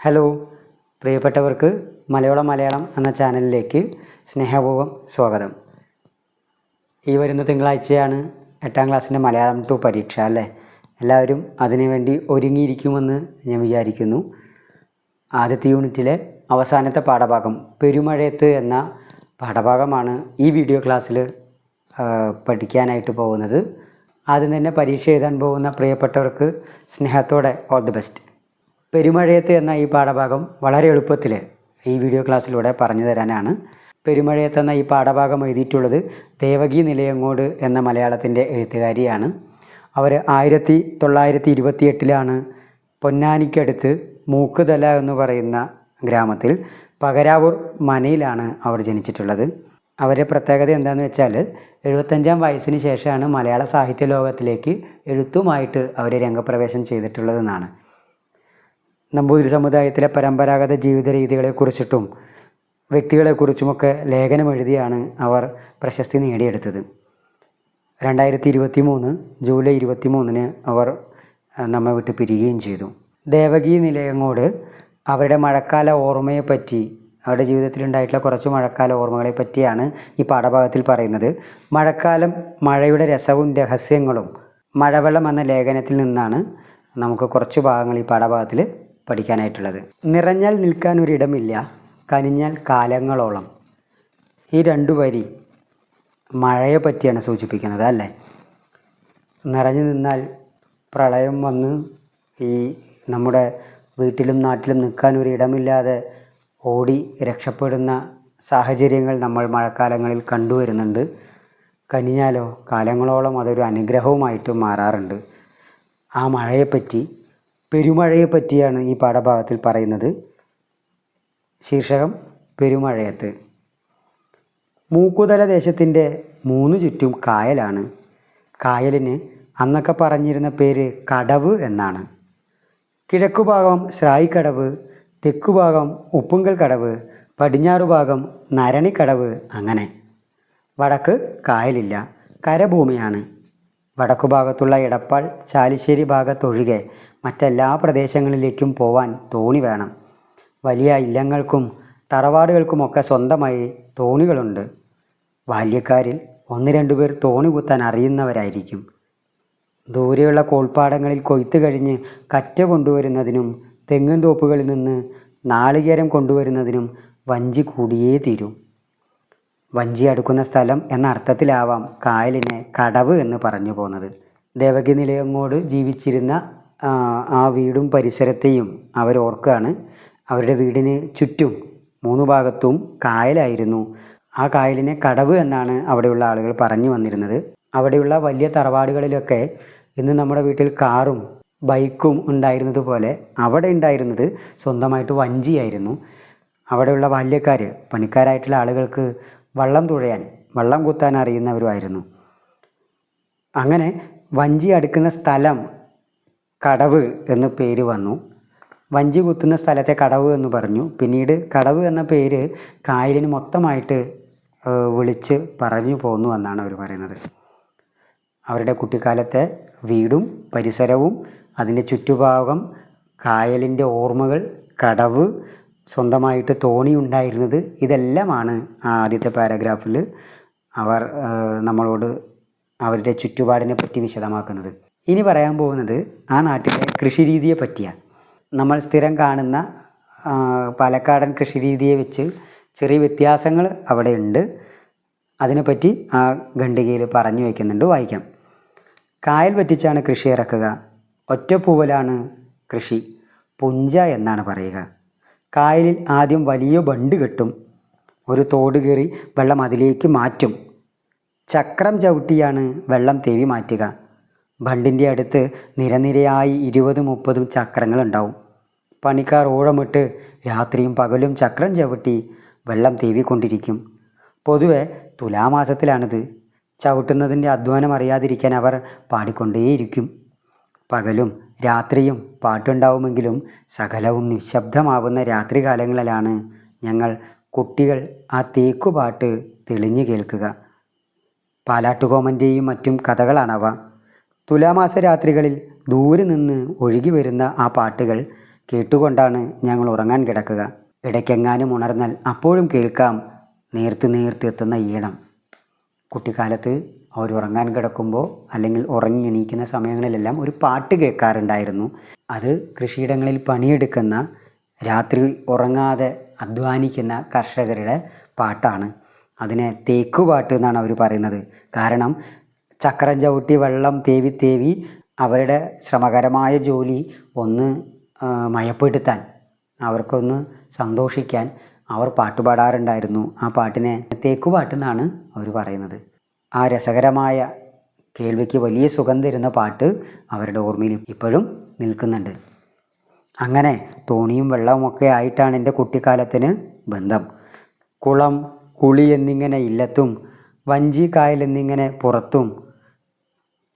Hello പ്രിയപ്പെട്ടവർക്ക് മലയാളം എന്ന ചാനലിലേക്ക് സ്നേഹപൂർവ്വം സ്വാഗതം. ഈ വരുന്ന തിങ്കളാഴ്ചയാണ് 8ാം ക്ലാസ്സിൻ്റെ മലയാളം 2 പരീക്ഷ അല്ലേ? എല്ലാവരും അതിനുവേണ്ടി ഒരുങ്ങിയിരിക്കുമെന്ന് ഞാൻ വിചാരിക്കുന്നു. ആദ്യത്തെ യൂണിറ്റിലെ അവസാനത്തെ പാഠഭാഗം പെരുമഴയത്ത് എന്ന പാഠഭാഗമാണ് ഈ വീഡിയോ ക്ലാസ്സിൽ പഠിക്കാനായിട്ട് പോകുന്നത്. ആദ്യം തന്നെ പരീക്ഷ എഴുതാൻ പോകുന്ന പ്രിയപ്പെട്ടവർക്ക് സ്നേഹത്തോടെ ഓൾ ദി ബെസ്റ്റ്. പെരുമഴയത്ത് എന്ന ഈ പാഠഭാഗം വളരെ എളുപ്പത്തിൽ ഈ വീഡിയോ ക്ലാസ്സിലൂടെ പറഞ്ഞു തരാനാണ്. പെരുമഴയത്ത് എന്ന ഈ പാഠഭാഗം എഴുതിയിട്ടുള്ളത് ദേവകി നിലയങ്ങോട് എന്ന മലയാളത്തിൻ്റെ എഴുത്തുകാരിയാണ്. അവർ 1928 പൊന്നാനിക്കടുത്ത് മൂക്കുതല എന്ന് പറയുന്ന ഗ്രാമത്തിൽ പകരാവൂർ മനയിലാണ് അവർ ജനിച്ചിട്ടുള്ളത്. അവരുടെ പ്രത്യേകത എന്താണെന്ന് വെച്ചാൽ 75ാം വയസ്സിന് ശേഷമാണ് മലയാള സാഹിത്യ ലോകത്തിലേക്ക് എഴുത്തുമായിട്ട് അവർ രംഗപ്രവേശം ചെയ്തിട്ടുള്ളതെന്നാണ്. നമ്പൂതിരി സമുദായത്തിലെ പരമ്പരാഗത ജീവിത രീതികളെക്കുറിച്ചിട്ടും വ്യക്തികളെക്കുറിച്ചുമൊക്കെ ലേഖനം എഴുതിയാണ് അവർ പ്രശസ്തി നേടിയെടുത്തത്. 2023 ജൂലൈ 23 അവർ നമ്മെ വിട്ട് പിരിയുകയും ചെയ്തു. ദേവകി നിലയങ്ങോട് അവരുടെ മഴക്കാല ഓർമ്മയെപ്പറ്റി, അവരുടെ ജീവിതത്തിലുണ്ടായിട്ടുള്ള കുറച്ച് മഴക്കാല ഓർമ്മകളെ പറ്റിയാണ് ഈ പാഠഭാഗത്തിൽ പറയുന്നത്. മഴക്കാലം, മഴയുടെ രസവും രഹസ്യങ്ങളും മഴവെള്ളം എന്ന ലേഖനത്തിൽ നിന്നാണ് നമുക്ക് കുറച്ച് ഭാഗങ്ങൾ ഈ പാഠഭാഗത്തിൽ പഠിക്കാനായിട്ടുള്ളത്. നിറഞ്ഞാൽ നിൽക്കാൻ ഒരിടമില്ല, കനിഞ്ഞാൽ കാലങ്ങളോളം. ഈ 2 വരി മഴയെ പറ്റിയാണ് സൂചിപ്പിക്കുന്നത് അല്ലേ? നിറഞ്ഞു നിന്നാൽ പ്രളയം വന്ന് ഈ നമ്മുടെ വീട്ടിലും നാട്ടിലും നിൽക്കാൻ ഒരിടമില്ലാതെ ഓടി രക്ഷപ്പെടുന്ന സാഹചര്യങ്ങൾ നമ്മൾ മഴക്കാലങ്ങളിൽ കണ്ടുവരുന്നുണ്ട്. കനിഞ്ഞാലോ കാലങ്ങളോളം അതൊരു അനുഗ്രഹവുമായിട്ട് മാറാറുണ്ട്. ആ മഴയെപ്പറ്റി, പെരുമഴയെ പറ്റിയാണ് ഈ പാഠഭാഗത്തിൽ പറയുന്നത്. ശീർഷകം പെരുമഴയത്ത്. മൂക്കുതല ദേശത്തിൻ്റെ 3 ചുറ്റും കായലാണ്. കായലിന് അന്നൊക്കെ പറഞ്ഞിരുന്ന പേര് കടവ് എന്നാണ്. കിഴക്കുഭാഗം സ്രായിക്കടവ്, തെക്കുഭാഗം ഉപ്പുങ്കൽ കടവ്, പടിഞ്ഞാറുഭാഗം നരണിക്കടവ്. അങ്ങനെ വടക്ക് കായലില്ല, കരഭൂമിയാണ്. വടക്കുഭാഗത്തുള്ള എടപ്പാൾ, ചാലിശ്ശേരി ഭാഗത്തൊഴികെ മറ്റെല്ലാ പ്രദേശങ്ങളിലേക്കും പോവാൻ തോണി വേണം. വലിയ ഇല്ലങ്ങൾക്കും തറവാടുകൾക്കുമൊക്കെ സ്വന്തമായി തോണികളുണ്ട്. ബാല്യക്കാരിൽ 1-2 പേർ തോണി കുത്താൻ അറിയുന്നവരായിരിക്കും. ദൂരെയുള്ള കോൾപ്പാടങ്ങളിൽ കൊയ്ത്ത് കഴിഞ്ഞ് കറ്റ കൊണ്ടുവരുന്നതിനും തെങ്ങിൻ തോപ്പുകളിൽ നിന്ന് നാളികേരം കൊണ്ടുവരുന്നതിനും വഞ്ചി കൂടിയേ തീരൂ. വഞ്ചി അടുക്കുന്ന സ്ഥലം എന്ന അർത്ഥത്തിലാവാം കായലിനെ കടവ് എന്ന് പറഞ്ഞു പോകുന്നത്. ദേവകി നിലയങ്ങോട് ജീവിച്ചിരുന്ന ആ വീടും പരിസരത്തെയും അവരോർക്കുകയാണ്. അവരുടെ വീടിന് ചുറ്റും 3 ഭാഗത്തും കായലായിരുന്നു. ആ കായലിനെ കടവ് എന്നാണ് അവിടെയുള്ള ആളുകൾ പറഞ്ഞു വന്നിരുന്നത്. അവിടെയുള്ള വലിയ തറവാടുകളിലൊക്കെ ഇന്ന് നമ്മുടെ വീട്ടിൽ കാറും ബൈക്കും ഉണ്ടായിരുന്നത് പോലെ അവിടെ ഉണ്ടായിരുന്നത് സ്വന്തമായിട്ട് വഞ്ചിയായിരുന്നു. അവിടെയുള്ള ബാല്യക്കാർ, പണിക്കാരായിട്ടുള്ള ആളുകൾക്ക് വള്ളം തുഴയാൻ, വള്ളം കുത്താൻ അറിയുന്നവരുമായിരുന്നു. അങ്ങനെ വഞ്ചി അടുക്കുന്ന സ്ഥലം കടവ് എന്ന് പേര് വന്നു. വഞ്ചി കുത്തുന്ന സ്ഥലത്തെ കടവ് എന്ന് പറഞ്ഞു. പിന്നീട് കടവ് എന്ന പേര് കായലിന് മൊത്തമായിട്ട് വിളിച്ച് പറഞ്ഞു പോന്നു എന്നാണ് അവർ പറയുന്നത്. അവരുടെ കുട്ടിക്കാലത്തെ വീടും പരിസരവും അതിൻ്റെ ചുറ്റുഭാഗം, കായലിൻ്റെ ഓർമ്മകൾ, കടവ്, സ്വന്തമായിട്ട് തോണി ഉണ്ടായിരുന്നത്, ഇതെല്ലാമാണ് ആദ്യത്തെ പാരഗ്രാഫിൽ അവർ നമ്മളോട് അവരുടെ ചുറ്റുപാടിനെ പറ്റി വിശദമാക്കുന്നത്. ഇനി പറയാൻ പോകുന്നത് ആ നാട്ടിലെ കൃഷിരീതിയെ പറ്റിയാണ്. നമ്മൾ സ്ഥിരം കാണുന്ന പാലക്കാടൻ കൃഷിരീതിയെ വെച്ച് ചെറിയ വ്യത്യാസങ്ങൾ അവിടെ ഉണ്ട്. അതിനെപ്പറ്റി ആ ഖണ്ഡികയിൽ പറഞ്ഞു വയ്ക്കുന്നുണ്ട്, വായിക്കാം. കായൽ വറ്റിച്ചാണ് കൃഷി ഇറക്കുക. ഒറ്റപ്പൂവലാണ് കൃഷി, പുഞ്ച എന്നാണ് പറയുക. കായലിൽ ആദ്യം വലിയ ബണ്ട് കെട്ടും. ഒരു തോട് കയറി വെള്ളം അതിലേക്ക് മാറ്റും. ചക്രം ചവിട്ടിയാണ് വെള്ളം തേവി മാറ്റുക. ബണ്ടിൻ്റെ അടുത്ത് നിരനിരയായി 20-30 ചക്രങ്ങളുണ്ടാവും. പണിക്കാർ ഊഴമിട്ട് രാത്രിയും പകലും ചക്രം ചവിട്ടി വെള്ളം തേവിക്കൊണ്ടിരിക്കും. പൊതുവെ തുലാമാസത്തിലാണിത്. ചവിട്ടുന്നതിൻ്റെ അധ്വാനം അറിയാതിരിക്കാൻ അവർ പാടിക്കൊണ്ടേയിരിക്കും. പകലും രാത്രിയും പാട്ടുണ്ടാവുമെങ്കിലും സകലവും നിശബ്ദമാവുന്ന രാത്രികാലങ്ങളിലാണ് ഞങ്ങൾ കുട്ടികൾ ആ തേക്കുപാട്ട് തെളിഞ്ഞു കേൾക്കുക. പാലാട്ടുകോമൻ്റെയും മറ്റും കഥകളാണവ. തുലാമാസ രാത്രികളിൽ ദൂരെ നിന്ന് ഒഴുകി വരുന്ന ആ പാട്ടുകൾ കേട്ടുകൊണ്ടാണ് ഞങ്ങൾ ഉറങ്ങാൻ കിടക്കുക. ഇടയ്ക്കെങ്ങാനും ഉണർന്നാൽ അപ്പോഴും കേൾക്കാം നേർത്ത് എത്തുന്ന ഈണം. കുട്ടിക്കാലത്ത് അവർ ഉറങ്ങാൻ കിടക്കുമ്പോൾ അല്ലെങ്കിൽ ഉറങ്ങി എണീക്കുന്ന സമയങ്ങളിലെല്ലാം ഒരു പാട്ട് കേൾക്കാറുണ്ടായിരുന്നു. അത് കൃഷിയിടങ്ങളിൽ പണിയെടുക്കുന്ന, രാത്രി ഉറങ്ങാതെ അധ്വാനിക്കുന്ന കർഷകരുടെ പാട്ടാണ്. അതിനെ തേക്കുപാട്ട് എന്നാണ് അവർ പറയുന്നത്. കാരണം ചക്രം ചവിട്ടി വെള്ളം തേവി തേവി അവരുടെ ശ്രമകരമായ ജോലി ഒന്ന് മയപ്പെടുത്താൻ, അവർക്കൊന്ന് സന്തോഷിക്കാൻ അവർ പാട്ടുപാടാറുണ്ടായിരുന്നു. ആ പാട്ടിനെ തേക്കുപാട്ടെന്നാണ് അവർ പറയുന്നത്. ആ രസകരമായ കേൾവിക്ക് വലിയ സുഖം തരുന്ന പാട്ട് അവരുടെ ഓർമ്മയിൽ ഇപ്പോഴും നിൽക്കുന്നുണ്ട്. അങ്ങനെ തോണിയും വെള്ളവുമൊക്കെ ആയിട്ടാണ് എൻ്റെ കുട്ടിക്കാലത്തിന് ബന്ധം. കുളം, കുളി എന്നിങ്ങനെ ഇല്ലത്തും, വഞ്ചി കായൽ എന്നിങ്ങനെ പുറത്തും.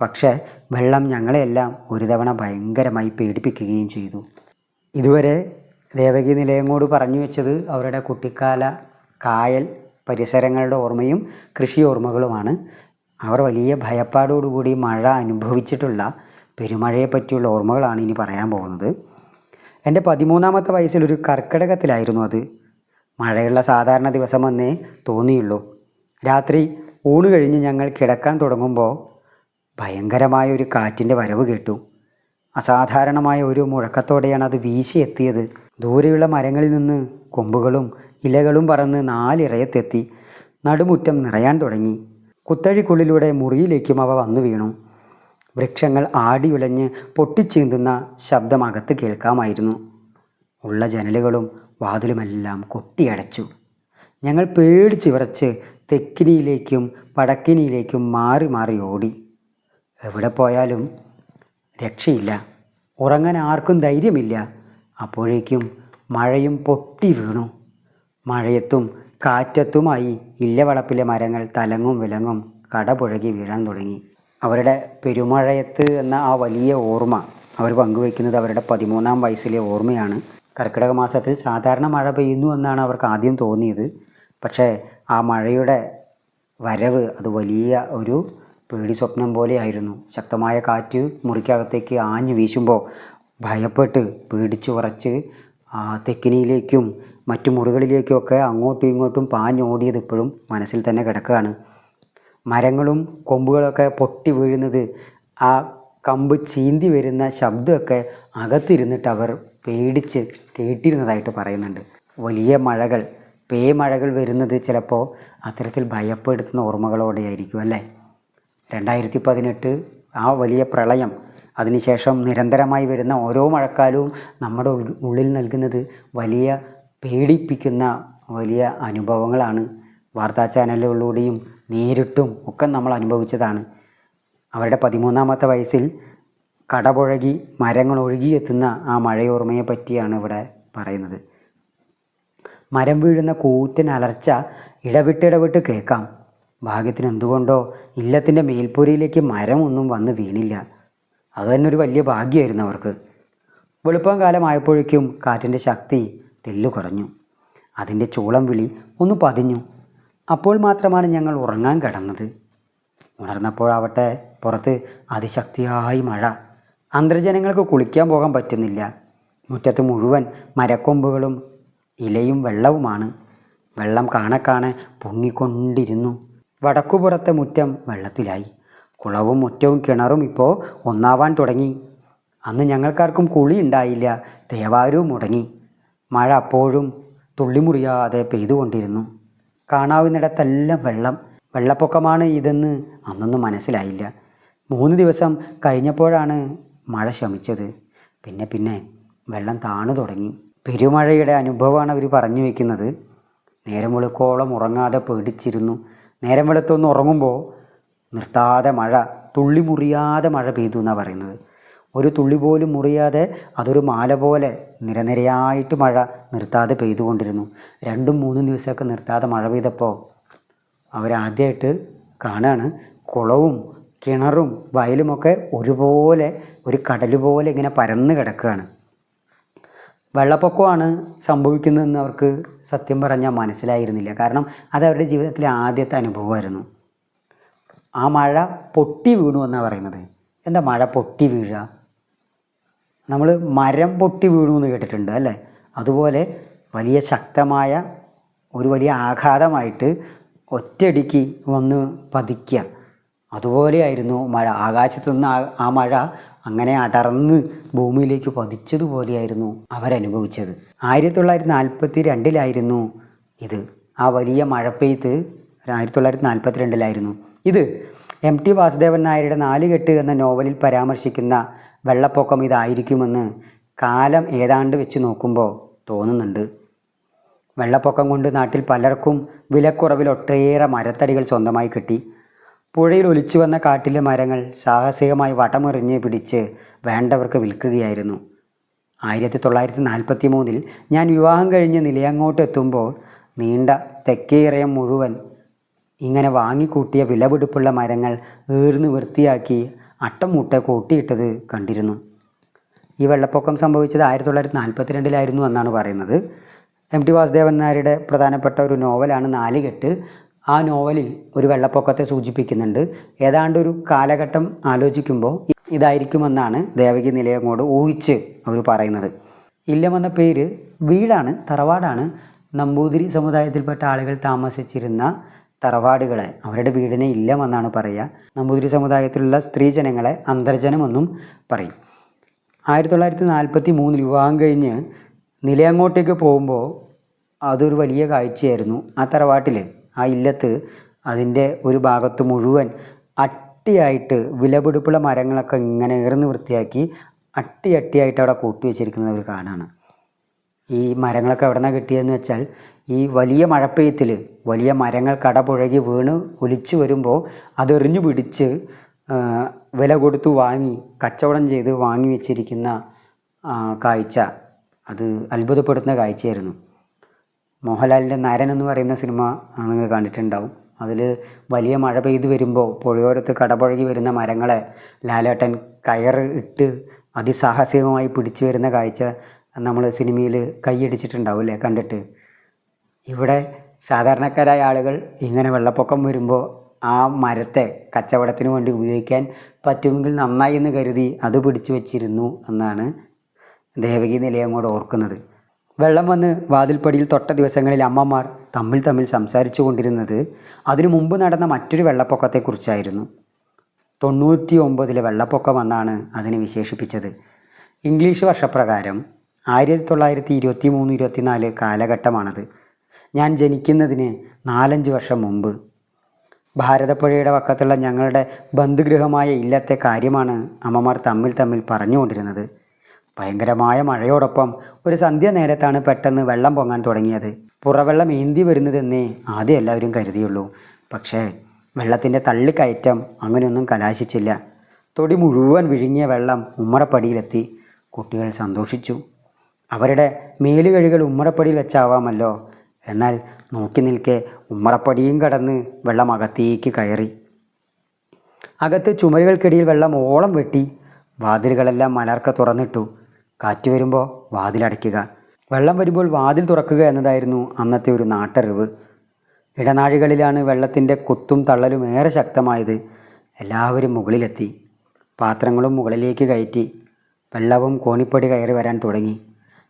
പക്ഷേ വെള്ളം ഞങ്ങളെയെല്ലാം ഒരു തവണ ഭയങ്കരമായി പേടിപ്പിക്കുകയും ചെയ്തു. ഇതുവരെ ദേവകി നിലയങ്ങോട് പറഞ്ഞു വെച്ചത് അവരുടെ കുട്ടിക്കാല കായൽ പരിസരങ്ങളുടെ ഓർമ്മയും കൃഷി ഓർമ്മകളുമാണ്. അവർ വലിയ ഭയപ്പാടോടുകൂടി മഴ അനുഭവിച്ചിട്ടുള്ള പെരുമഴയെ പറ്റിയുള്ള ഓർമ്മകളാണ് ഇനി പറയാൻ പോകുന്നത്. എൻ്റെ 13ാമത്തെ വയസ്സിലൊരു കർക്കിടകത്തിലായിരുന്നു അത്. മഴയുള്ള സാധാരണ ദിവസം വന്നേ തോന്നിയുള്ളൂ. രാത്രി ഊണ് കഴിഞ്ഞ് ഞങ്ങൾ കിടക്കാൻ തുടങ്ങുമ്പോൾ ഭയങ്കരമായ ഒരു കാറ്റിൻ്റെ വരവ് കേട്ടു. അസാധാരണമായ ഒരു മുഴക്കത്തോടെയാണ് അത് വീശി എത്തിയത്. ദൂരെയുള്ള മരങ്ങളിൽ നിന്ന് കൊമ്പുകളും ഇലകളും പറന്ന് 4 ഇറയത്തെത്തി നടുമുറ്റം നിറയാൻ തുടങ്ങി. കുത്തഴിക്കുള്ളിലൂടെ മുറിയിലേക്കും അവ വന്നു വീണു. വൃക്ഷങ്ങൾ ആടിയുലഞ്ഞ് പൊട്ടിച്ചീന്തുന്ന ശബ്ദം അകത്ത് കേൾക്കാമായിരുന്നു. ഉള്ള ജനലുകളും വാതിലുമെല്ലാം കൊട്ടിയടച്ചു. ഞങ്ങൾ പേടിച്ച് വിറച്ച് തെക്കിനിയിലേക്കും വടക്കിനിയിലേക്കും മാറി മാറി ഓടി. എവിടെ പോയാലും രക്ഷയില്ല. ഉറങ്ങാൻ ആർക്കും ധൈര്യമില്ല. അപ്പോഴേക്കും മഴയും പൊട്ടി വീണു. മഴയത്തും കാറ്റത്തുമായി ഇല്ലവളപ്പിലെ മരങ്ങൾ തലങ്ങും വിലങ്ങും കടപുഴകി വീഴാൻ തുടങ്ങി. അവരുടെ പെരുമഴയത്ത് എന്ന ആ വലിയ ഓർമ്മ അവർ പങ്കുവയ്ക്കുന്നത് അവരുടെ 13ാം വയസ്സിലെ ഓർമ്മയാണ്. കർക്കിടക മാസത്തിൽ സാധാരണ മഴ പെയ്യുന്നു എന്നാണ് അവർക്ക് ആദ്യം തോന്നിയത്. പക്ഷേ ആ മഴയുടെ വരവ് അത് വലിയ ഒരു പേടി സ്വപ്നം പോലെയായിരുന്നു. ശക്തമായ കാറ്റ് മുറിക്കകത്തേക്ക് ആഞ്ഞു വീശുമ്പോൾ ഭയപ്പെട്ട് പേടിച്ചു വിറച്ച് തെക്കിനിയിലേക്കും മറ്റു മുറികളിലേക്കുമൊക്കെ അങ്ങോട്ടും ഇങ്ങോട്ടും പാഞ്ഞോടിയത് ഇപ്പോഴും മനസ്സിൽ തന്നെ കിടക്കുകയാണ്. മരങ്ങളും കൊമ്പുകളൊക്കെ പൊട്ടി വീഴുന്നത്, ആ കമ്പ് ചീന്തി വരുന്ന ശബ്ദമൊക്കെ അകത്തിരുന്നിട്ട് അവർ പേടിച്ച് കേട്ടിരുന്നതായിട്ട് പറയുന്നുണ്ട്. വലിയ മഴകൾ, പേമഴകൾ വരുന്നത് ചിലപ്പോൾ അത്തരത്തിൽ ഭയപ്പെടുത്തുന്ന ഓർമ്മകളോടെയായിരിക്കും അല്ലേ. 2018 ആ വലിയ പ്രളയം, അതിനുശേഷം നിരന്തരമായി വരുന്ന ഓരോ മഴക്കാലവും നമ്മുടെ ഉള്ളിൽ നൽകുന്നത് വലിയ പേടിപ്പിക്കുന്ന വലിയ അനുഭവങ്ങളാണ്. വാർത്താ ചാനലുകളിലൂടെയും നേരിട്ടും ഒക്കെ നമ്മൾ അനുഭവിച്ചതാണ്. അവരുടെ 13ാമത്തെ വയസ്സിൽ കടപുഴകി മരങ്ങൾ ഒഴുകിയെത്തുന്ന ആ മഴയോർമ്മയെ പറ്റിയാണ് ഇവിടെ പറയുന്നത്. മരം വീഴുന്ന കൂറ്റൻ അലർച്ച ഇടവിട്ട് കേൾക്കാം. ഭാഗ്യത്തിന് എന്തുകൊണ്ടോ ഇല്ലത്തിൻ്റെ മേൽപ്പുരയിലേക്ക് മരമൊന്നും വന്ന് വീണില്ല. അത് തന്നെ ഒരു വലിയ ഭാഗ്യമായിരുന്നു അവർക്ക്. വെളുപ്പം കാലമായപ്പോഴേക്കും കാറ്റിൻ്റെ ശക്തി തെല്ലു കുറഞ്ഞു. അതിൻ്റെ ചൂളം വിളി ഒന്ന് പതിഞ്ഞു. അപ്പോൾ മാത്രമാണ് ഞങ്ങൾ ഉറങ്ങാൻ കിടന്നത്. ഉണർന്നപ്പോഴാവട്ടെ പുറത്ത് അതിശക്തിയായി മഴ. അന്തർജനങ്ങൾക്ക് കുളിക്കാൻ പോകാൻ പറ്റുന്നില്ല. മുറ്റത്ത് മുഴുവൻ മരക്കൊമ്പുകളും ഇലയും വെള്ളവുമാണ്. വെള്ളം കാണെ പൊങ്ങിക്കൊണ്ടിരുന്നു. വടക്കുപുറത്തെ മുറ്റം വെള്ളത്തിലായി. കുളവും മുറ്റവും കിണറും ഇപ്പോൾ ഒന്നാവാൻ തുടങ്ങി. അന്ന് ഞങ്ങൾക്കാർക്കും കുളി ഉണ്ടായില്ല. തേവാരവും മുടങ്ങി. മഴ അപ്പോഴും തുള്ളിമുറിയാതെ പെയ്തുകൊണ്ടിരുന്നു. കാണാവുന്നിടത്തെല്ലാം വെള്ളം. വെള്ളപ്പൊക്കമാണ് ഇതെന്ന് അന്നൊന്നും മനസ്സിലായില്ല. 3 ദിവസം കഴിഞ്ഞപ്പോഴാണ് മഴ ശമിച്ചത്. പിന്നെ വെള്ളം താണു തുടങ്ങി. പെരുമഴയുടെ അനുഭവമാണ് അവർ പറഞ്ഞു വയ്ക്കുന്നത്. നേരം വെളുക്കോളം ഉറങ്ങാതെ പേടിച്ചിരുന്നു. നേരം വെളുത്തൊന്ന് ഉറങ്ങുമ്പോൾ നിർത്താതെ മഴ, തുള്ളി മുറിയാതെ മഴ പെയ്തു എന്നാണ് പറയുന്നത്. ഒരു തുള്ളി പോലും മുറിയാതെ അതൊരു മാല പോലെ നിരനിരയായിട്ട് മഴ നിർത്താതെ പെയ്തുകൊണ്ടിരുന്നു. 2-3 ദിവസമൊക്കെ നിർത്താതെ മഴ പെയ്തപ്പോൾ അവരാദ്യമായിട്ട് കാണുകയാണ് കുളവും കിണറും വയലുമൊക്കെ ഒരുപോലെ ഒരു കടൽ പോലെ ഇങ്ങനെ പരന്ന് കിടക്കുകയാണ്. വെള്ളപ്പൊക്കമാണ് സംഭവിക്കുന്നതെന്ന് അവർക്ക് സത്യം പറഞ്ഞാൽ മനസ്സിലായിരുന്നില്ല. കാരണം അത് അവരുടെ ജീവിതത്തിലെ ആദ്യത്തെ അനുഭവമായിരുന്നു. ആ മഴ പൊട്ടി വീണു എന്നാണ് പറയുന്നത്. എന്താ മഴ പൊട്ടി വീഴുക? നമ്മൾ മരം പൊട്ടി വീണു എന്ന് കേട്ടിട്ടുണ്ട് അല്ലേ? അതുപോലെ വലിയ ശക്തമായ ഒരു വലിയ ആഘാതമായിട്ട് ഒറ്റയടിക്ക് വന്ന് പതിക്കുക. അതുപോലെയായിരുന്നു മഴ. ആകാശത്തു നിന്ന് ആ മഴ അങ്ങനെ അടർന്ന് ഭൂമിയിലേക്ക് പതിച്ചതുപോലെയായിരുന്നു അവരനുഭവിച്ചത്. 1942 ഇത്. ആ വലിയ മഴ പെയ്ത്ത് 1942 ഇത്. MT വാസുദേവൻ നായരുടെ നാലുകെട്ട് എന്ന നോവലിൽ പരാമർശിക്കുന്ന വെള്ളപ്പൊക്കം ഇതായിരിക്കുമെന്ന് കാലം ഏതാണ്ട് വെച്ച് നോക്കുമ്പോൾ തോന്നുന്നുണ്ട്. വെള്ളപ്പൊക്കം കൊണ്ട് നാട്ടിൽ പലർക്കും വിലക്കുറവിൽ ഒട്ടേറെ മരത്തടികൾ സ്വന്തമായി കിട്ടി. പുഴയിൽ ഒലിച്ചു വന്ന കാട്ടിലെ മരങ്ങൾ സാഹസികമായി വടമെറിഞ്ഞ് പിടിച്ച് വേണ്ടവർക്ക് വിൽക്കുകയായിരുന്നു. 1943 ഞാൻ വിവാഹം കഴിഞ്ഞ് നിലയങ്ങോട്ട് എത്തുമ്പോൾ നീണ്ട തെക്കേറയം മുഴുവൻ ഇങ്ങനെ വാങ്ങിക്കൂട്ടിയ വിലപിടിപ്പുള്ള മരങ്ങൾ ഏർന്ന് വൃത്തിയാക്കി അട്ടമുട്ട കൂട്ടിയിട്ടത് കണ്ടിരുന്നു. ഈ വെള്ളപ്പൊക്കം സംഭവിച്ചത് 1942 എന്നാണ് പറയുന്നത്. MT വാസുദേവൻ നായരുടെ പ്രധാനപ്പെട്ട ഒരു നോവലാണ് നാലുകെട്ട്. ആ നോവലിൽ ഒരു വെള്ളപ്പൊക്കത്തെ സൂചിപ്പിക്കുന്നുണ്ട്. ഏതാണ്ട് ഒരു കാലഘട്ടം ആലോചിക്കുമ്പോൾ ഇതായിരിക്കുമെന്നാണ് ദേവകി നിലയങ്ങോട് ഊഹിച്ച് അവർ പറയുന്നത്. ഇല്ലം എന്ന പേര് വീടാണ്, തറവാടാണ്. നമ്പൂതിരി സമുദായത്തിൽപ്പെട്ട ആളുകൾ താമസിച്ചിരുന്ന തറവാടുകളെ, അവരുടെ വീടിനെ ഇല്ലം എന്നാണ് പറയുക. നമ്പൂതിരി സമുദായത്തിലുള്ള സ്ത്രീജനങ്ങളെ അന്തർജനമെന്നും പറയും. 1943 വിവാഹം കഴിഞ്ഞ് നിലയങ്ങോട്ടേക്ക് പോകുമ്പോൾ അതൊരു വലിയ കാഴ്ചയായിരുന്നു. ആ തറവാട്ടിൽ, ആ ഇല്ലത്ത്, അതിൻ്റെ ഒരു ഭാഗത്ത് മുഴുവൻ അട്ടിയായിട്ട് വിലപിടിപ്പുള്ള മരങ്ങളൊക്കെ ഇങ്ങനെ ഏർന്ന് വൃത്തിയാക്കി അട്ടിയായിട്ട് അവിടെ കൂട്ടി വെച്ചിരിക്കുന്നത് ഒരു കാണാണ്. ഈ മരങ്ങളൊക്കെ എവിടെ നിന്നാണ് കിട്ടിയതെന്ന് വെച്ചാൽ, ഈ വലിയ മഴപ്പെയ്ത്തിൽ വലിയ മരങ്ങൾ കടപുഴകി വീണ് ഒലിച്ചു വരുമ്പോൾ അതെറിഞ്ഞു പിടിച്ച് വില കൊടുത്തു വാങ്ങി കച്ചവടം ചെയ്ത് വാങ്ങി വെച്ചിരിക്കുന്ന കാഴ്ച, അത് അത്ഭുതപ്പെടുത്തുന്ന കാഴ്ചയായിരുന്നു. മോഹൻലാലിൻ്റെ നരൻ എന്ന് പറയുന്ന സിനിമ നിങ്ങൾ കണ്ടിട്ടുണ്ടാവും. അതിൽ വലിയ മഴ പെയ്ത് വരുമ്പോൾ പുഴയോരത്ത് കടപുഴകി വരുന്ന മരങ്ങളെ ലാലേട്ടൻ കയറ് ഇട്ട് അതിസാഹസികമായി പിടിച്ചു വരുന്ന കാഴ്ച നമ്മൾ സിനിമയിൽ കൈയടിച്ചിട്ടുണ്ടാവും അല്ലേ, കണ്ടിട്ട്. ഇവിടെ സാധാരണക്കാരായ ആളുകൾ ഇങ്ങനെ വെള്ളപ്പൊക്കം വരുമ്പോൾ ആ മരത്തെ കച്ചവടത്തിന് വേണ്ടി ഉപയോഗിക്കാൻ പറ്റുമെങ്കിൽ നന്നായി എന്ന് കരുതി അത് പിടിച്ചു വച്ചിരുന്നു എന്നാണ് ദേവകി നിലയങ്ങോട് ഓർക്കുന്നത്. വെള്ളം വന്ന് വാതിൽപ്പടിയിൽ തൊട്ട ദിവസങ്ങളിൽ അമ്മമാർ തമ്മിൽ സംസാരിച്ചു കൊണ്ടിരുന്നത് അതിനു മുമ്പ് നടന്ന മറ്റൊരു വെള്ളപ്പൊക്കത്തെക്കുറിച്ചായിരുന്നു. 99 വെള്ളപ്പൊക്കമെന്നാണ് അതിനെ വിശേഷിപ്പിച്ചത്. ഇംഗ്ലീഷ് വർഷപ്രകാരം 1923-24 കാലഘട്ടമാണത്. ഞാൻ ജനിക്കുന്നതിന് 4-5 വർഷം മുമ്പ്. ഭാരതപ്പുഴയുടെ വക്കത്തുള്ള ഞങ്ങളുടെ ബന്ധുഗൃഹമായ ഇല്ലത്തെ കാര്യമാണ് അമ്മമാർ തമ്മിൽ പറഞ്ഞുകൊണ്ടിരുന്നത്. ഭയങ്കരമായ മഴയോടൊപ്പം ഒരു സന്ധ്യ നേരത്താണ് പെട്ടെന്ന് വെള്ളം പൊങ്ങാൻ തുടങ്ങിയത്. പുറവെള്ളം ഏന്തി വരുന്നതെന്നേ ആദ്യം എല്ലാവരും കരുതിയുള്ളൂ. പക്ഷേ വെള്ളത്തിൻ്റെ തള്ളിക്കയറ്റം അങ്ങനെയൊന്നും കലാശിച്ചില്ല. തൊടി മുഴുവൻ വിഴുങ്ങിയ വെള്ളം ഉമ്മറപ്പടിയിലെത്തി. കുട്ടികൾ സന്തോഷിച്ചു. അവരുടെ മേലുകഴുകൾ ഉമ്മറപ്പടിയിൽ വെച്ചാവാമല്ലോ. എന്നാൽ നോക്കി നിൽക്കെ ഉമ്മറപ്പടിയും കടന്ന് വെള്ളം അകത്തേക്ക് കയറി. അകത്ത് ചുമരുകൾക്കിടയിൽ വെള്ളം ഓളം വെട്ടി. വാതിലുകളെല്ലാം മലർക്ക തുറന്നിട്ടു. കാറ്റ് വരുമ്പോൾ വാതിലടയ്ക്കുക, വെള്ളം വരുമ്പോൾ വാതിൽ തുറക്കുക എന്നതായിരുന്നു അന്നത്തെ ഒരു നാട്ടറിവ്. ഇടനാഴികളിലാണ് വെള്ളത്തിൻ്റെ കുത്തും തള്ളലും ഏറെ ശക്തമായത്. എല്ലാവരും മുകളിലെത്തി. പാത്രങ്ങളും മുകളിലേക്ക് കയറ്റി. വെള്ളവും കോണിപ്പടി കയറി വരാൻ തുടങ്ങി.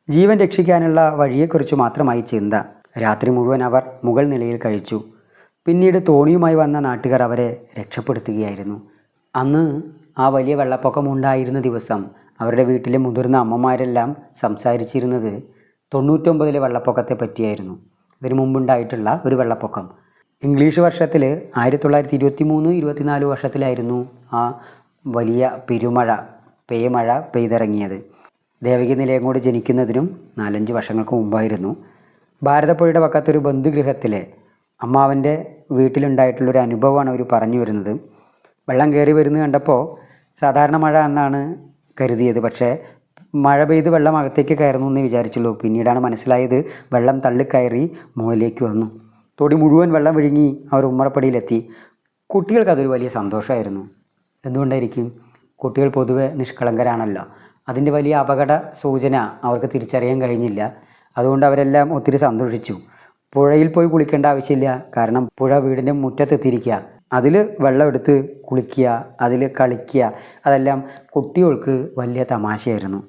ജീവൻ രക്ഷിക്കാനുള്ള വഴിയെക്കുറിച്ച് മാത്രമായി ചിന്ത. രാത്രി മുഴുവൻ അവർ മുകൾ നിലയിൽ കഴിച്ചു. പിന്നീട് തോണിയുമായി വന്ന നാട്ടുകാർ അവരെ രക്ഷപ്പെടുത്തുകയായിരുന്നു. അന്ന് ആ വലിയ വെള്ളപ്പൊക്കം ഉണ്ടായിരുന്ന ദിവസം അവരുടെ വീട്ടിലെ മുതിർന്ന അമ്മമാരെല്ലാം സംസാരിച്ചിരുന്നത് 99 വെള്ളപ്പൊക്കത്തെ പറ്റിയായിരുന്നു. ഇതിനു മുമ്പുണ്ടായിട്ടുള്ള ഒരു വെള്ളപ്പൊക്കം. ഇംഗ്ലീഷ് വർഷത്തിൽ 1923-24 വർഷത്തിലായിരുന്നു ആ വലിയ പെരുമഴ, പേമഴ പെയ്തിറങ്ങിയത്. ദേവകി നിലയങ്ങോട് ജനിക്കുന്നതിനും 4-5 വർഷങ്ങൾക്ക് മുമ്പായിരുന്നു. ഭാരതപ്പുഴയുടെ വക്കത്തൊരു ബന്ധുഗൃഹത്തിലെ അമ്മാവൻ്റെ വീട്ടിലുണ്ടായിട്ടുള്ളൊരു അനുഭവമാണ് അവർ പറഞ്ഞു വരുന്നത്. വെള്ളം കയറി വരുന്നത് കണ്ടപ്പോൾ സാധാരണ മഴ എന്നാണ് കരുതിയത്. പക്ഷേ മഴ പെയ്ത് വെള്ളം അകത്തേക്ക് കയറുന്നു എന്ന് വിചാരിച്ചുള്ളൂ. പിന്നീടാണ് മനസ്സിലായത് വെള്ളം തള്ളിക്കയറി മുകളിലേക്ക് വന്നു. തൊടി മുഴുവൻ വെള്ളം വിഴുങ്ങി അവർ ഉമ്മറപ്പടിയിലെത്തി. കുട്ടികൾക്ക് അതൊരു വലിയ സന്തോഷമായിരുന്നു. എന്തുകൊണ്ടായിരിക്കും? കുട്ടികൾ പൊതുവെ നിഷ്കളങ്കരാണല്ലോ. അതിൻ്റെ വലിയ അപകട സൂചന അവർക്ക് തിരിച്ചറിയാൻ കഴിഞ്ഞില്ല. അതുകൊണ്ട് അവരെല്ലാം ഒത്തിരി സന്തോഷിച്ചു. പുഴയിൽ പോയി കുളിക്കേണ്ട ആവശ്യമില്ല. കാരണം പുഴ വീടിൻ്റെ മുറ്റത്തെത്തിയിരിക്കുക. അതിൽ വെള്ളം എടുത്ത് കുളിക്കുക, അതിൽ കളിക്കുക, അതെല്ലാം കുട്ടികൾക്ക് വലിയ തമാശയായിരുന്നു.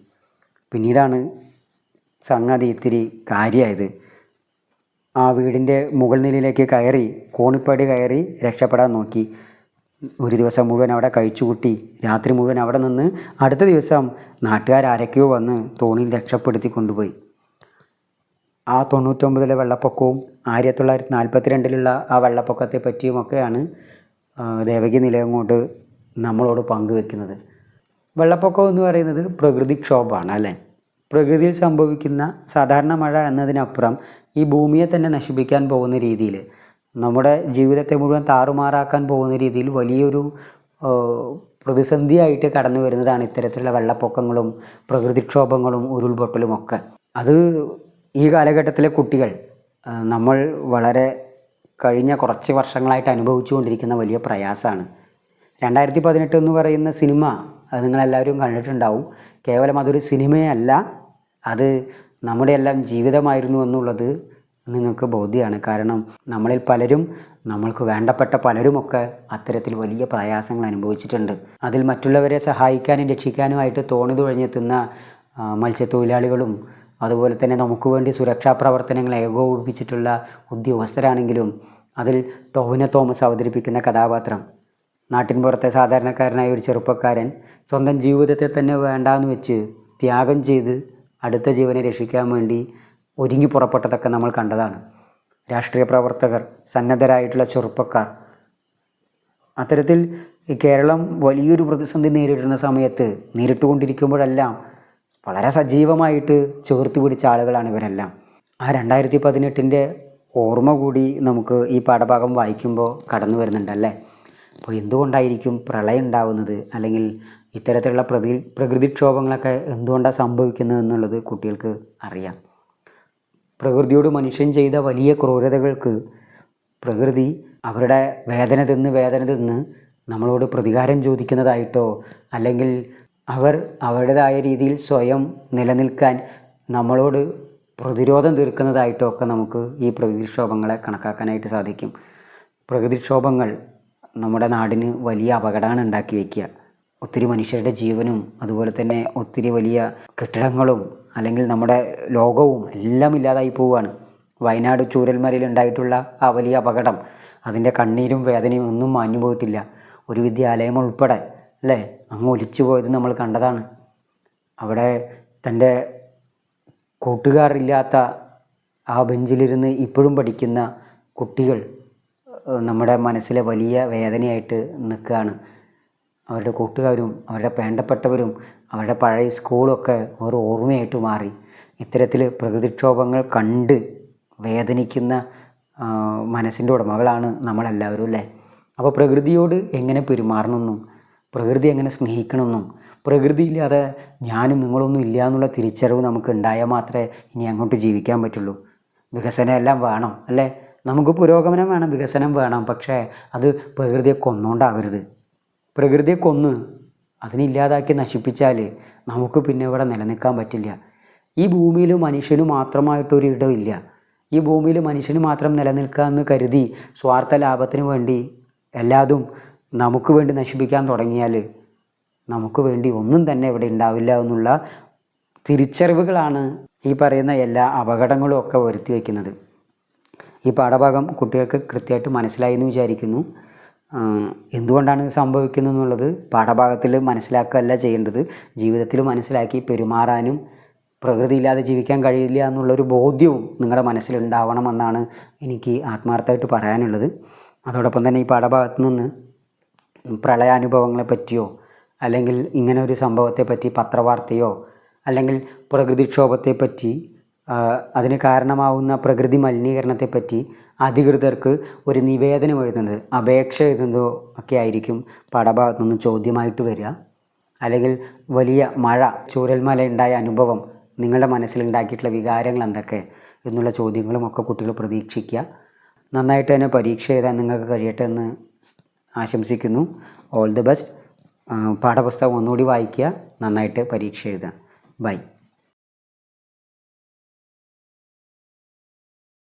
പിന്നീടാണ് സംഗതി ഇത്തിരി കാര്യമായത്. ആ വീടിൻ്റെ മുകൾ നിലയിലേക്ക് കയറി, കോണിപ്പടി കയറി രക്ഷപ്പെടാൻ നോക്കി. ഒരു ദിവസം മുഴുവൻ അവിടെ കഴിച്ചുകൂട്ടി, രാത്രി മുഴുവൻ അവിടെ നിന്ന് അടുത്ത ദിവസം നാട്ടുകാരാരൊക്കെയോ വന്ന് തോണിയിൽ രക്ഷപ്പെടുത്തി കൊണ്ടുപോയി. ആ 99-ലെ വെള്ളപ്പൊക്കവും 1942-ലുള്ള ആ വെള്ളപ്പൊക്കത്തെ പറ്റിയുമൊക്കെയാണ് ദേവകി നിലയങ്ങോട്ട് നമ്മളോട് പങ്കുവെക്കുന്നത്. വെള്ളപ്പൊക്കം എന്ന് പറയുന്നത് പ്രകൃതിക്ഷോഭമാണ് അല്ലേ? പ്രകൃതിയിൽ സംഭവിക്കുന്ന സാധാരണ മഴ എന്നതിനപ്പുറം ഈ ഭൂമിയെ തന്നെ നശിപ്പിക്കാൻ പോകുന്ന രീതിയിൽ, നമ്മുടെ ജീവിതത്തെ മുഴുവൻ താറുമാറാക്കാൻ പോകുന്ന രീതിയിൽ വലിയൊരു പ്രതിസന്ധിയായിട്ട് കടന്നു വരുന്നതാണ് ഇത്തരത്തിലുള്ള വെള്ളപ്പൊക്കങ്ങളും പ്രകൃതിക്ഷോഭങ്ങളും ഉരുൾപൊട്ടലും ഒക്കെ. അത് ഈ കാലഘട്ടത്തിലെ കുട്ടികൾ നമ്മൾ വളരെ കഴിഞ്ഞ കുറച്ച് വർഷങ്ങളായിട്ട് അനുഭവിച്ചു കൊണ്ടിരിക്കുന്ന വലിയ പ്രയാസമാണ്. 2018 എന്ന് പറയുന്ന സിനിമ അത് നിങ്ങളെല്ലാവരും കണ്ടിട്ടുണ്ടാവും. കേവലം അതൊരു സിനിമയല്ല, അത് നമ്മുടെ എല്ലാം ജീവിതമായിരുന്നു എന്നുള്ളത് നിങ്ങൾക്ക് ബോധ്യമാണ്. കാരണം നമ്മളിൽ പലരും, നമ്മൾക്ക് വേണ്ടപ്പെട്ട പലരുമൊക്കെ അത്തരത്തിൽ വലിയ പ്രയാസങ്ങൾ അനുഭവിച്ചിട്ടുണ്ട്. അതിൽ മറ്റുള്ളവരെ സഹായിക്കാനും രക്ഷിക്കാനുമായിട്ട് തോണി തുഴഞ്ഞെത്തുന്ന മത്സ്യത്തൊഴിലാളികളും അതുപോലെ തന്നെ നമുക്ക് വേണ്ടി സുരക്ഷാ പ്രവർത്തനങ്ങൾ ഏകോപിപ്പിച്ചിട്ടുള്ള ഉദ്യോഗസ്ഥരാണെങ്കിലും, അതിൽ ടോവിനോ തോമസ് അവതരിപ്പിക്കുന്ന കഥാപാത്രം, നാട്ടിൻപുറത്തെ സാധാരണക്കാരനായ ഒരു ചെറുപ്പക്കാരൻ സ്വന്തം ജീവിതത്തെ തന്നെ വേണ്ടാന്ന് വെച്ച് ത്യാഗം ചെയ്ത് അടുത്ത ജീവനെ രക്ഷിക്കാൻ വേണ്ടി ഒരുങ്ങി പുറപ്പെട്ടതൊക്കെ നമ്മൾ കണ്ടതാണ്. രാഷ്ട്രീയ പ്രവർത്തകർ, സന്നദ്ധരായിട്ടുള്ള ചെറുപ്പക്കാർ, അത്തരത്തിൽ കേരളം വലിയൊരു പ്രതിസന്ധി നേരിടുന്ന സമയത്ത് നേരിട്ടുകൊണ്ടിരിക്കുമ്പോഴെല്ലാം വളരെ സജീവമായിട്ട് ചേർത്ത് പിടിച്ച ആളുകളാണ് ഇവരെല്ലാം. ആ 2018-ൻ്റെ ഓർമ്മ കൂടി നമുക്ക് ഈ പാഠഭാഗം വായിക്കുമ്പോൾ കടന്നു വരുന്നുണ്ടല്ലേ? അപ്പോൾ എന്തുകൊണ്ടായിരിക്കും പ്രളയം ഉണ്ടാവുന്നത്, അല്ലെങ്കിൽ ഇത്തരത്തിലുള്ള പ്രകൃതിക്ഷോഭങ്ങളൊക്കെ എന്തുകൊണ്ടാണ് സംഭവിക്കുന്നത് എന്നുള്ളത് കുട്ടികൾക്ക് അറിയാം. പ്രകൃതിയോട് മനുഷ്യൻ ചെയ്ത വലിയ ക്രൂരതകൾക്ക് പ്രകൃതി അവരുടെ വേദന തിന്ന് നമ്മളോട് പ്രതികാരം ചോദിക്കുന്നതായിട്ടോ, അല്ലെങ്കിൽ അവർ അവരുടേതായ രീതിയിൽ സ്വയം നിലനിൽക്കാൻ നമ്മളോട് പ്രതിരോധം തീർക്കുന്നതായിട്ടോ ഒക്കെ നമുക്ക് ഈ പ്രകൃതിക്ഷോഭങ്ങളെ കണക്കാക്കാനായിട്ട് സാധിക്കും. പ്രകൃതിക്ഷോഭങ്ങൾ നമ്മുടെ നാടിന് വലിയ അപകടമാണ് ഉണ്ടാക്കി വയ്ക്കുക. ഒത്തിരി മനുഷ്യരുടെ ജീവനും അതുപോലെ തന്നെ ഒത്തിരി വലിയ കെട്ടിടങ്ങളും അല്ലെങ്കിൽ നമ്മുടെ ലോകവും എല്ലാം ഇല്ലാതായി പോവുകയാണ്. വയനാട് ചൂരൽമലയിൽ ഉണ്ടായിട്ടുള്ള ആ വലിയ അപകടം, അതിൻ്റെ കണ്ണീരും വേദനയും ഒന്നും മാഞ്ഞു പോയിട്ടില്ല. ഒരു വിദ്യാലയം ഉൾപ്പെടെ അല്ലേ അങ്ങ് ഒലിച്ചു പോയത് നമ്മൾ കണ്ടതാണ്. അവിടെ തൻ്റെ കൂട്ടുകാരില്ലാത്ത ആ ബെഞ്ചിലിരുന്ന് ഇപ്പോഴും പഠിക്കുന്ന കുട്ടികൾ നമ്മുടെ മനസ്സിലെ വലിയ വേദനയായിട്ട് നിൽക്കുകയാണ്. അവരുടെ കൂട്ടുകാരും അവരുടെ വേണ്ടപ്പെട്ടവരും അവരുടെ പഴയ സ്കൂളൊക്കെ ഒരു ഓർമ്മയായിട്ട് മാറി. ഇത്തരത്തിൽ പ്രകൃതിക്ഷോഭങ്ങൾ കണ്ട് വേദനിക്കുന്ന മനസ്സിൻ്റെ ഉടമകളാണ് നമ്മളെല്ലാവരും അല്ലേ? അപ്പോൾ പ്രകൃതിയോട് എങ്ങനെ പെരുമാറണമെന്നും പ്രകൃതി എങ്ങനെ സ്നേഹിക്കണമെന്നും, പ്രകൃതിയില്ലാതെ ഞാനും നിങ്ങളൊന്നും ഇല്ല എന്നുള്ള തിരിച്ചറിവ് നമുക്ക് ഉണ്ടായാൽ മാത്രമേ ഇനി അങ്ങോട്ട് ജീവിക്കാൻ പറ്റുള്ളൂ. വികസനം എല്ലാം വേണം അല്ലേ? നമുക്ക് പുരോഗമനം വേണം, വികസനം വേണം, പക്ഷേ അത് പ്രകൃതിയെ കൊന്നുകൊണ്ടാവരുത്. പ്രകൃതിയെ കൊന്ന് അതിനില്ലാതാക്കി നശിപ്പിച്ചാൽ നമുക്ക് പിന്നെ ഇവിടെ നിലനിൽക്കാൻ പറ്റില്ല. ഈ ഭൂമിയിൽ മനുഷ്യന് മാത്രമായിട്ടൊരു ഇടമില്ല. ഈ ഭൂമിയിൽ മനുഷ്യന് മാത്രം നിലനിൽക്കാമെന്ന് കരുതി സ്വാർത്ഥ ലാഭത്തിന് വേണ്ടി എല്ലാതും നമുക്ക് വേണ്ടി നശിപ്പിക്കാൻ തുടങ്ങിയാൽ നമുക്ക് വേണ്ടി ഒന്നും തന്നെ ഇവിടെ ഉണ്ടാവില്ല എന്നുള്ള തിരിച്ചറിവുകളാണ് ഈ പറയുന്ന എല്ലാ അപകടങ്ങളും ഒക്കെ വരുത്തി വയ്ക്കുന്നത്. ഈ പാഠഭാഗം കുട്ടികൾക്ക് കൃത്യമായിട്ട് മനസ്സിലായി എന്ന് വിചാരിക്കുന്നു. എന്തുകൊണ്ടാണ് ഇത് സംഭവിക്കുന്നത് എന്നുള്ളത് പാഠഭാഗത്തിൽ മനസ്സിലാക്കുകയല്ല ചെയ്യേണ്ടത്, ജീവിതത്തിൽ മനസ്സിലാക്കി പെരുമാറാനും പ്രകൃതിയില്ലാതെ ജീവിക്കാൻ കഴിയില്ല എന്നുള്ളൊരു ബോധ്യവും നിങ്ങളുടെ മനസ്സിലുണ്ടാവണമെന്നാണ് എനിക്ക് ആത്മാർത്ഥമായിട്ട് പറയാനുള്ളത്. അതോടൊപ്പം തന്നെ ഈ പാഠഭാഗത്ത് നിന്ന് പ്രളയാനുഭവങ്ങളെ പറ്റിയോ അല്ലെങ്കിൽ ഇങ്ങനെ ഒരു സംഭവത്തെപ്പറ്റി പത്രവാർത്തയോ അല്ലെങ്കിൽ പ്രകൃതിക്ഷോഭത്തെപ്പറ്റി അതിന് കാരണമാവുന്ന പ്രകൃതി മലിനീകരണത്തെപ്പറ്റി അധികൃതർക്ക് ഒരു നിവേദനം എഴുതുന്നത്, അപേക്ഷ എഴുതുന്നതോ ഒക്കെ ആയിരിക്കും പാഠഭാഗത്തു നിന്ന് ചോദ്യമായിട്ട് വരിക. അല്ലെങ്കിൽ വലിയ മഴ, ചൂരൽമല ഉണ്ടായ അനുഭവം, നിങ്ങളുടെ മനസ്സിലുണ്ടാക്കിയിട്ടുള്ള വികാരങ്ങൾ എന്തൊക്കെ എന്നുള്ള ചോദ്യങ്ങളും ഒക്കെ കുട്ടികൾ പ്രതീക്ഷിക്കുക. നന്നായിട്ട് തന്നെ പരീക്ഷ എഴുതാൻ നിങ്ങൾക്ക് കഴിയട്ടെ എന്ന് ആശംസിക്കുന്നു. All the best. പാഠപുസ്തകം ഒന്നുകൂടി വായിക്കുക, നന്നായിട്ട് പരീക്ഷ എഴുതുക. ബൈ.